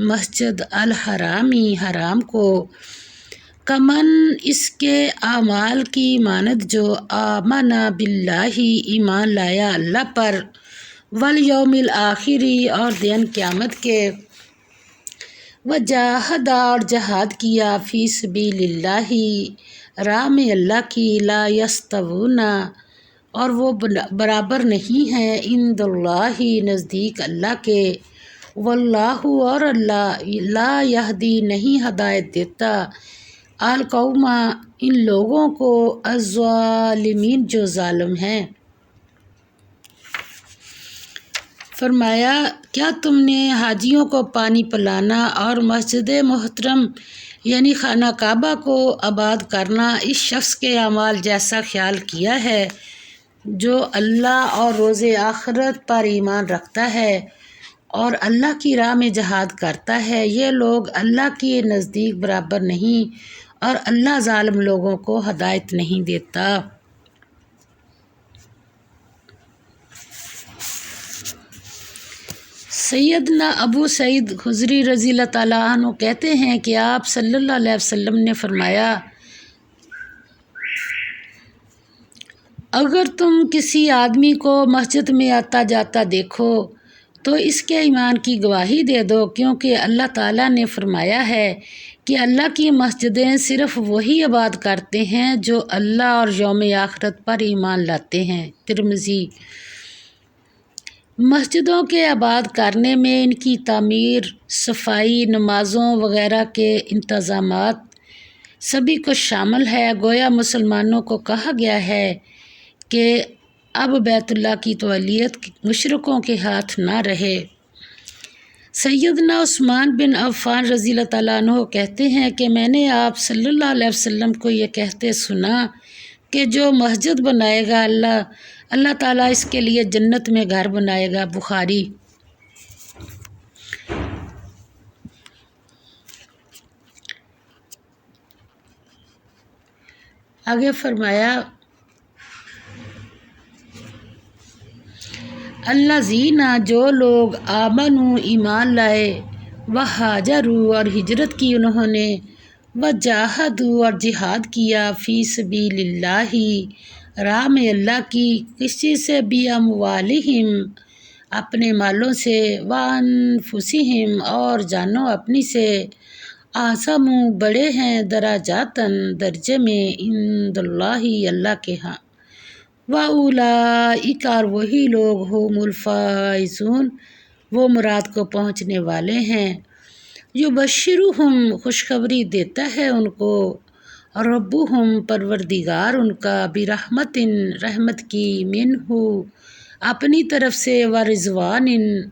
مسجد الحرامی حرام کو، کمن اس کے اعمال کی مانند جو آمنا باللہ ایمان لایا اللہ پر، والیوم الآخری اور دن قیامت کے، وجاہد اور جہاد کیا فی سبیل اللہ راہ میں اللہ کی، لا یستوون اور وہ برابر نہیں ہیں، عند اللہ نزدیک اللہ کے، واللہ اور اللہ لا یہدی نہیں ہدایت دیتا، القوم ان لوگوں کو، الظالمین جو ظالم ہیں۔ فرمایا کیا تم نے حاجیوں کو پانی پلانا اور مسجد محترم یعنی خانہ کعبہ کو آباد کرنا اس شخص کے اعمال جیسا خیال کیا ہے جو اللہ اور روز آخرت پر ایمان رکھتا ہے اور اللہ کی راہ میں جہاد کرتا ہے؟ یہ لوگ اللہ کے نزدیک برابر نہیں اور اللہ ظالم لوگوں کو ہدایت نہیں دیتا۔ سیدنا ابو سعید خدری رضی اللہ تعالیٰ عنہ کہتے ہیں کہ آپ صلی اللہ علیہ وسلم نے فرمایا، اگر تم کسی آدمی کو مسجد میں آتا جاتا دیکھو تو اس کے ایمان کی گواہی دے دو، کیونکہ اللہ تعالیٰ نے فرمایا ہے کہ اللہ کی مسجدیں صرف وہی آباد کرتے ہیں جو اللہ اور یوم آخرت پر ایمان لاتے ہیں۔ ترمذی۔ مسجدوں کے آباد کرنے میں ان کی تعمیر، صفائی، نمازوں وغیرہ کے انتظامات سبھی کچھ شامل ہے۔ گویا مسلمانوں کو کہا گیا ہے کہ اب بیت اللہ کی تولیت مشرکوں کے ہاتھ نہ رہے۔ سیدنا عثمان بن عفان رضی اللہ تعالیٰ عنہ کہتے ہیں کہ میں نے آپ صلی اللہ علیہ وسلم کو یہ کہتے سنا کہ جو مسجد بنائے گا اللہ تعالیٰ اس کے لیے جنت میں گھر بنائے گا۔ بخاری۔ آگے فرمایا، الذین جو لوگ آمنوا ایمان لائے، وہاجروا اور ہجرت کی انہوں نے، وجاہدوا اور جہاد کیا، فی سبیل اللہ راہ میں اللہ کی، کس چیز سے؟ باموالہم اپنے مالوں سے، وانفسہم اور جانوں اپنی سے، اعظم بڑے ہیں، درجاتن درجے میں، عند اللہ اللہ کے ہاں، واولئک اور وہی لوگ هم الفائزون وہ مراد کو پہنچنے والے ہیں، یبشرہم خوشخبری دیتا ہے ان کو، ربہم پروردگار ان کا، برحمت رحمت کی، منہ اپنی طرف سے، ورضوان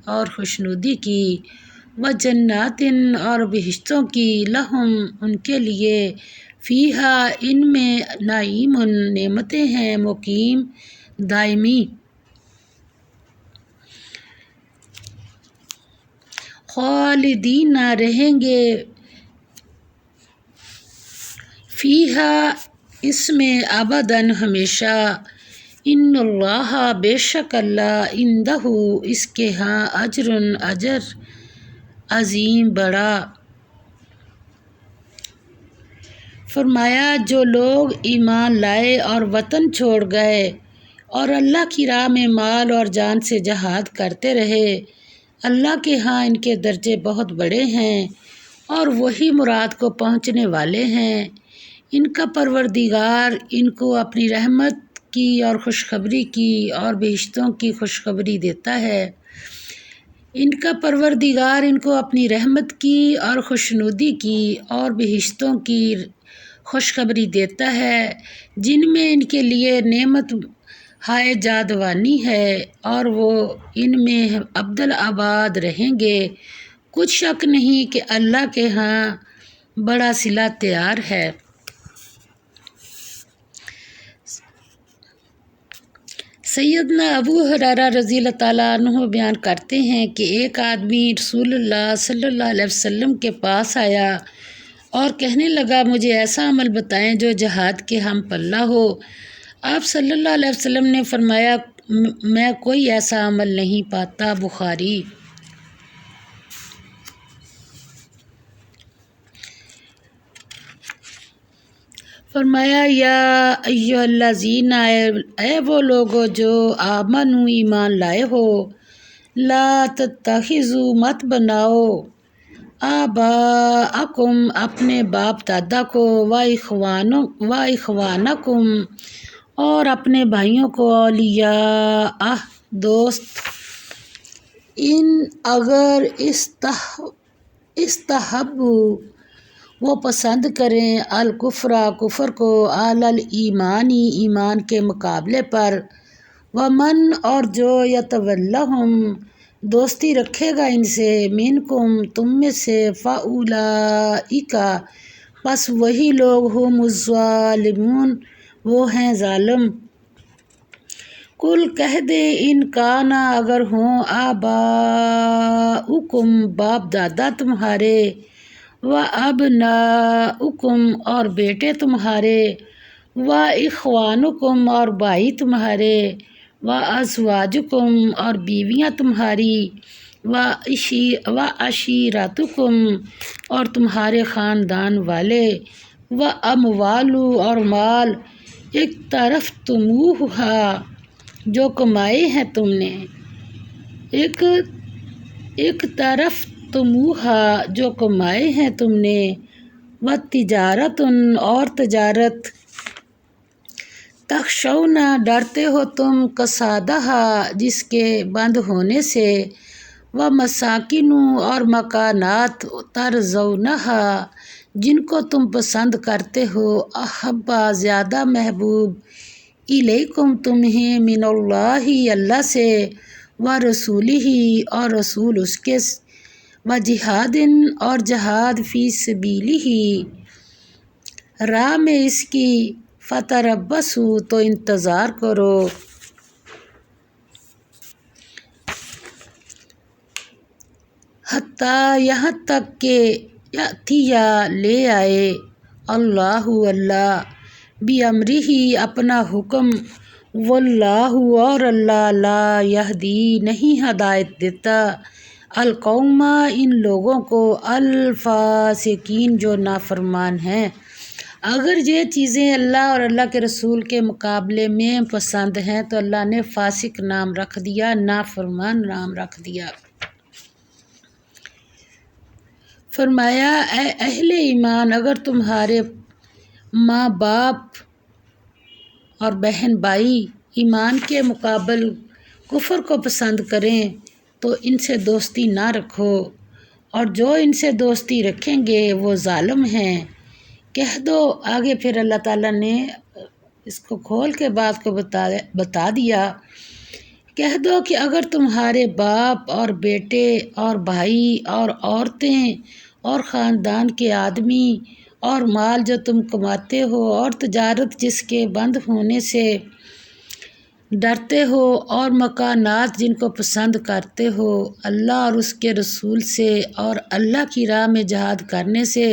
اور خوشنودی کی، وجنات اور بہشتوں کی، لہم ان کے لیے، فیہا ان میں، نعیم نعمتیں ہیں، مقیم دائمی، خالدین رہیں گے، فیہا اس میں، ابداً ہمیشہ، ان اللہ بے شک اللہ، عندہ اس کے ہاں، اجر اجر، عظیم بڑا۔ فرمایا جو لوگ ایمان لائے اور وطن چھوڑ گئے اور اللہ کی راہ میں مال اور جان سے جہاد کرتے رہے، اللہ کے ہاں ان کے درجے بہت بڑے ہیں اور وہی مراد کو پہنچنے والے ہیں۔ ان کا پروردگار ان کو اپنی رحمت کی اور خوشخبری کی اور بہشتوں کی خوشخبری دیتا ہے۔ ان کا پروردگار ان کو اپنی رحمت کی اور خوشنودی کی اور بہشتوں کی خوشخبری دیتا ہے، جن میں ان کے لیے نعمت ہائے جاودانی ہے اور وہ ان میں ابدالآباد رہیں گے۔ کچھ شک نہیں کہ اللہ کے ہاں بڑا صلہ تیار ہے۔ سیدنا ابو ہریرہ رضی اللہ تعالیٰ عنہ بیان کرتے ہیں کہ ایک آدمی رسول اللہ صلی اللہ علیہ وسلم کے پاس آیا اور کہنے لگا، مجھے ایسا عمل بتائیں جو جہاد کے ہم پلہ ہو۔ آپ صلی اللہ علیہ وسلم نے فرمایا، میں کوئی ایسا عمل نہیں پاتا۔ بخاری۔ فرمایا یا ایھا الذین، اے وہ لوگو جو آمنو ایمان لائے ہو، لا تتخذوا مت بناؤ، آباءکم اپنے باپ دادا کو، و اخوانکم اور اپنے بھائیوں کو، اولیاء دوست، ان اگر استحبوا وہ پسند کریں، الکفر کفر کو، علی الایمانی ایمان کے مقابلے پر، ومن اور جو یتولہم دوستی رکھے گا ان سے، منکم تم میں سے، فاولئک پس وہی لوگ، ہم الظالمون وہ ہیں ظالم۔ قل کہہ دے، ان کانا اگر ہوں، آباؤکم باپ دادا تمہارے، و ابناؤکم اور بیٹے تمہارے، و اخوانکم اور بھائی تمہارے، و ازواجکم اور بیویاں تمہاری، و عشیرتکم اور تمہارے خاندان والے، و اموال اور مال، اقترفتموہا جو کمائے ہیں تم نے، اقترفتموہا جو کمائے ہیں تم نے، و تجارت اور تجارت، تخشون ڈرتے ہو تم، کسادہا جس کے بند ہونے سے، و مساکن اور مکانات، ترضونہا جن کو تم پسند کرتے ہو، احبا زیادہ محبوب، الیکم تمہیں، من اللہ اللہ سے، و رسولہ اور رسول اس کے، و جہاد اور جہاد، فی سبیلہ راہ میں اس کی، فتربصوا تو انتظار کرو، حتیٰ یہاں تک کہ، یأتیا لے آئے، اللہ اللہ، بامرہ اپنا حکم، واللہ اور اللہ، لا یہدی نہیں ہدایت دیتا، القوم ان لوگوں کو، الفاسقین جو نافرمان ہیں۔ اگر یہ چیزیں اللہ اور اللہ کے رسول کے مقابلے میں پسند ہیں تو اللہ نے فاسق نام رکھ دیا، نافرمان نام رکھ دیا۔ فرمایا اے اہل ایمان، اگر تمہارے ماں باپ اور بہن بھائی ایمان کے مقابل کفر کو پسند کریں تو ان سے دوستی نہ رکھو، اور جو ان سے دوستی رکھیں گے وہ ظالم ہیں۔ کہہ دو، آگے پھر اللہ تعالیٰ نے اس کو کھول کے بات کو بتا دیا، کہہ دو کہ اگر تمہارے باپ اور بیٹے اور بھائی اور عورتیں اور خاندان کے آدمی اور مال جو تم کماتے ہو، اور تجارت جس کے بند ہونے سے ڈرتے ہو، اور مکانات جن کو پسند کرتے ہو، اللہ اور اس کے رسول سے اور اللہ کی راہ میں جہاد کرنے سے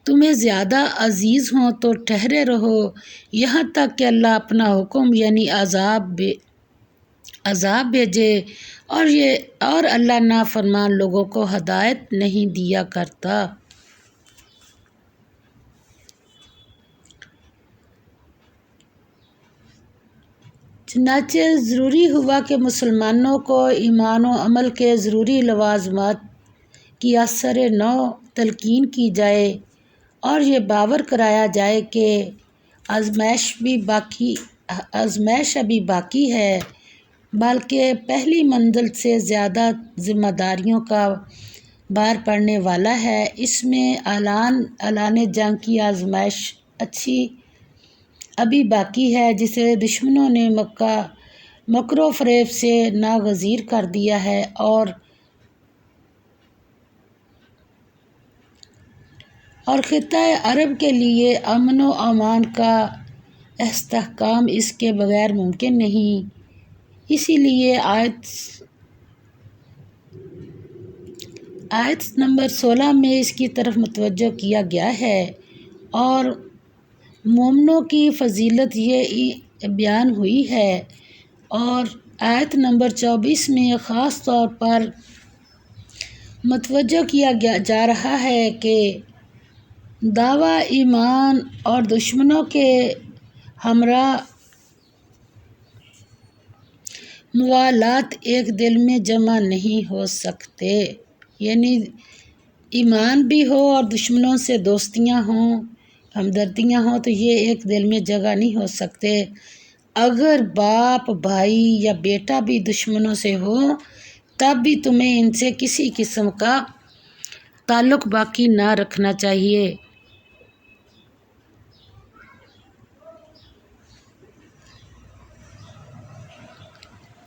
تمہیں زیادہ عزیز ہوں، تو ٹھہرے رہو یہاں تک کہ اللہ اپنا حکم یعنی عذاب بھیجے، اور اللہ نافرمان لوگوں کو ہدایت نہیں دیا کرتا۔ چنانچہ ضروری ہوا کہ مسلمانوں کو ایمان و عمل کے ضروری لوازمات کی اثر نو تلقین کی جائے، اور یہ باور کرایا جائے کہ آزمائش ابھی باقی ہے، بلکہ پہلی منزل سے زیادہ ذمہ داریوں کا بار پڑنے والا ہے۔ اس میں اعلان جنگ کی آزمائش ابھی باقی ہے، جسے دشمنوں نے مکر و فریب سے ناگزیر کر دیا ہے، اور خطہ عرب کے لیے امن و امان کا استحکام اس کے بغیر ممکن نہیں۔ اسی لیے آیت نمبر 16 میں اس کی طرف متوجہ کیا گیا ہے، اور مومنوں کی فضیلت یہ بیان ہوئی ہے، اور آیت نمبر 24 میں خاص طور پر متوجہ کیا جا رہا ہے کہ دعویٰ ایمان اور دشمنوں کے ہمراہ موالات ایک دل میں جمع نہیں ہو سکتے، یعنی ایمان بھی ہو اور دشمنوں سے دوستیاں ہوں، ہمدردیاں ہوں، تو یہ ایک دل میں جگہ نہیں ہو سکتے۔ اگر باپ، بھائی یا بیٹا بھی دشمنوں سے ہو تب بھی تمہیں ان سے کسی قسم کا تعلق باقی نہ رکھنا چاہیے۔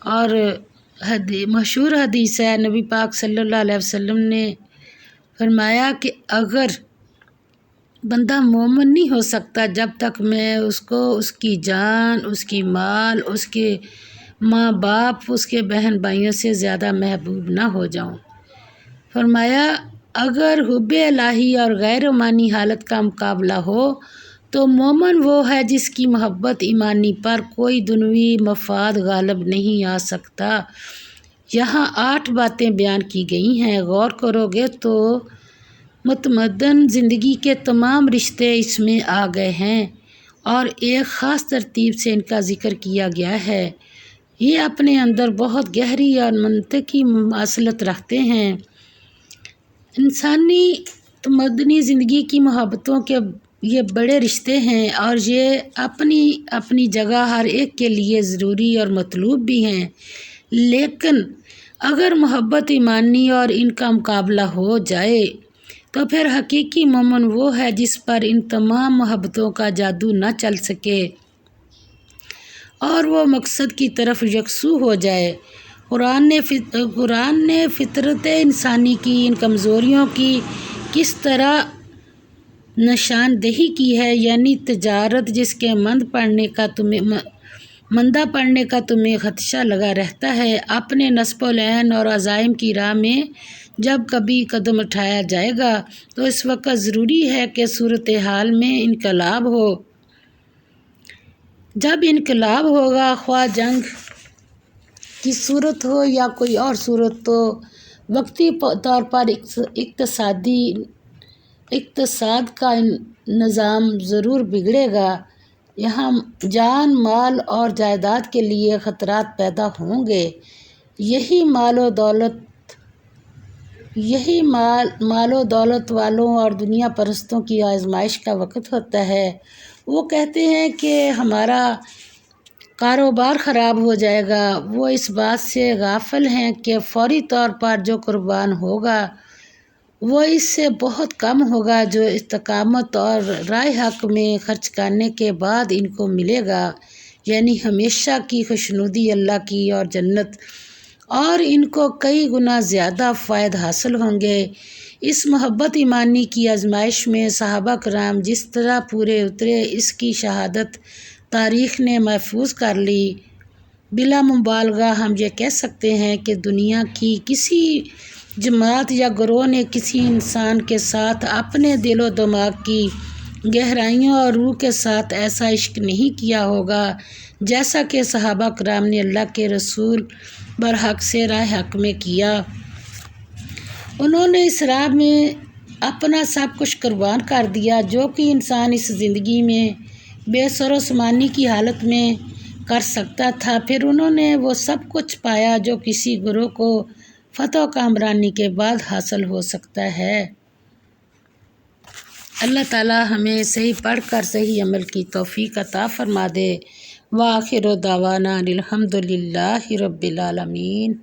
اور مشہور حدیث ہے، نبی پاک صلی اللہ علیہ وسلم نے فرمایا کہ اگر بندہ مومن نہیں ہو سکتا جب تک میں اس کو اس کی جان، اس کی مال، اس کے ماں باپ، اس کے بہن بھائیوں سے زیادہ محبوب نہ ہو جاؤں۔ فرمایا اگر حب الہی اور غیر ایمانی حالت کا مقابلہ ہو تو مومن وہ ہے جس کی محبت ایمانی پر کوئی دنیوی مفاد غالب نہیں آ سکتا۔ یہاں 8 باتیں بیان کی گئی ہیں، غور کرو گے تو متمدن زندگی کے تمام رشتے اس میں آ گئے ہیں اور ایک خاص ترتیب سے ان کا ذکر کیا گیا ہے۔ یہ اپنے اندر بہت گہری اور منطقی مماثلت رکھتے ہیں۔ انسانی تمدنی زندگی کی محبتوں کے یہ بڑے رشتے ہیں اور یہ اپنی اپنی جگہ ہر ایک کے لیے ضروری اور مطلوب بھی ہیں، لیکن اگر محبت ایمانی اور ان کا مقابلہ ہو جائے تو پھر حقیقی مومن وہ ہے جس پر ان تمام محبتوں کا جادو نہ چل سکے اور وہ مقصد کی طرف یکسو ہو جائے۔ قرآن نے فطرت انسانی کی ان کمزوریوں کی کس طرح نشاندہی کی ہے، یعنی تجارت جس کے مندہ پڑنے کا تمہیں خدشہ لگا رہتا ہے، اپنے نصب العین اور عزائم کی راہ میں جب کبھی قدم اٹھایا جائے گا تو اس وقت ضروری ہے کہ صورتحال میں انقلاب ہو۔ جب انقلاب ہوگا، خواہ جنگ کی صورت ہو یا کوئی اور صورت، تو وقتی طور پر اقتصاد کا نظام ضرور بگڑے گا۔ یہاں جان، مال اور جائیداد کے لیے خطرات پیدا ہوں گے۔ یہی مال و دولت والوں اور دنیا پرستوں کی آزمائش کا وقت ہوتا ہے۔ وہ کہتے ہیں کہ ہمارا کاروبار خراب ہو جائے گا، وہ اس بات سے غافل ہیں کہ فوری طور پر جو قربان ہوگا وہ اس سے بہت کم ہوگا جو استقامت اور راہ حق میں خرچ کرنے کے بعد ان کو ملے گا، یعنی ہمیشہ کی خوشنودی اللہ کی اور جنت، اور ان کو کئی گنا زیادہ فوائد حاصل ہوں گے۔ اس محبت ایمانی کی آزمائش میں صحابہ کرام جس طرح پورے اترے، اس کی شہادت تاریخ نے محفوظ کر لی۔ بلا مبالغہ ہم یہ کہہ سکتے ہیں کہ دنیا کی کسی جماعت یا گروہ نے کسی انسان کے ساتھ اپنے دل و دماغ کی گہرائیوں اور روح کے ساتھ ایسا عشق نہیں کیا ہوگا جیسا کہ صحابہ کرام نے اللہ کے رسول برحق سے راہ حق میں کیا۔ انہوں نے اس راہ میں اپنا سب کچھ قربان کر دیا جو کہ انسان اس زندگی میں بے سر و سامانی کی حالت میں کر سکتا تھا۔ پھر انہوں نے وہ سب کچھ پایا جو کسی گروہ کو فتح و کامرانی کے بعد حاصل ہو سکتا ہے۔ اللہ تعالی ہمیں صحیح پڑھ کر صحیح عمل کی توفیق عطا فرما دے۔ وآخر دعوانا الحمد للہ رب العالمین۔